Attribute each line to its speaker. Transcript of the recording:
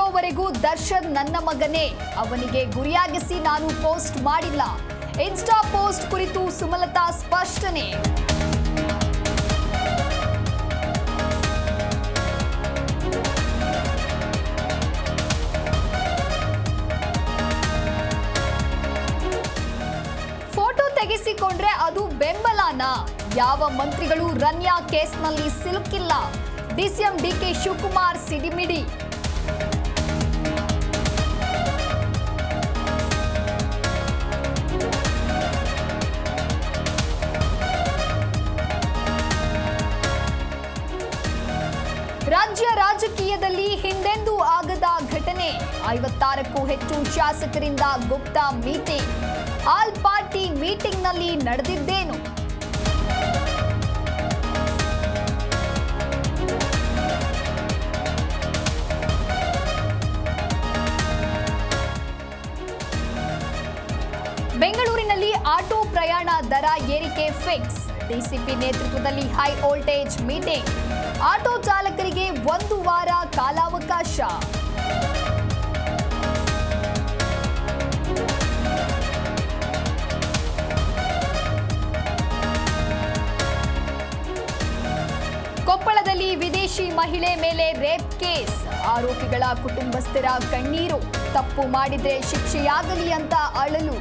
Speaker 1: ಇರೋವರೆಗೂ ದರ್ಶನ್ ನನ್ನ ಮಗನೇ, ಅವನಿಗೆ ಗುರಿಯಾಗಿಸಿ ನಾನು ಪೋಸ್ಟ್ ಮಾಡಿಲ್ಲ. ಇನ್ಸ್ಟಾ ಪೋಸ್ಟ್ ಕುರಿತು ಸುಮಲತಾ ಸ್ಪಷ್ಟನೆ. ಫೋಟೋ ತೆಗೆಸಿಕೊಂಡ್ರೆ ಅದು ಬೆಂಬಲನಾ? ಯಾವ ಮಂತ್ರಿಗಳು ರನ್ಯಾ ಕೇಸ್ನಲ್ಲಿ ಸಿಲುಕಿಲ್ಲ. ಡಿಸಿಎಂ ಡಿಕೆ ಶಿವಕುಮಾರ್ ಸಿಡಿಮಿಡಿ. ರಾಜ್ಯ ರಾಜಕೀಯದಲ್ಲಿ ಹಿಂದೆಂದೂ ಆಗದ ಘಟನೆ. 56ಕ್ಕೂ ಹೆಚ್ಚು ಶಾಸಕರಿಂದ ಗುಪ್ತ ಮೀಟಿಂಗ್. ಆಲ್ ಪಾರ್ಟಿ ಮೀಟಿಂಗ್ನಲ್ಲಿ ನಡೆದಿದ್ದೇನು? ಬೆಂಗಳೂರಿನಲ್ಲಿ ಆಟೋ ಪ್ರಯಾಣ ದರ ಏರಿಕೆ ಫಿಕ್ಸ್. ಡಿಸಿಪಿ ನೇತೃತ್ವದಲ್ಲಿ ಹೈ ವೋಲ್ಟೇಜ್ ಮೀಟಿಂಗ್. ಆಟೋ ಚಾಲಕರಿಗೆ 1 ವಾರ ಕಾಲಾವಕಾಶ. ಕೊಪ್ಪಳದಲ್ಲಿ ವಿದೇಶಿ ಮಹಿಳೆ ಮೇಲೆ ರೇಪ್ ಕೇಸ್. ಆರೋಪಿಗಳ ಕುಟುಂಬಸ್ಥರ ಕಣ್ಣೀರು. ತಪ್ಪು ಮಾಡಿದ್ರೆ ಶಿಕ್ಷೆಯಾಗಲಿ ಅಂತ ಅಳಲು.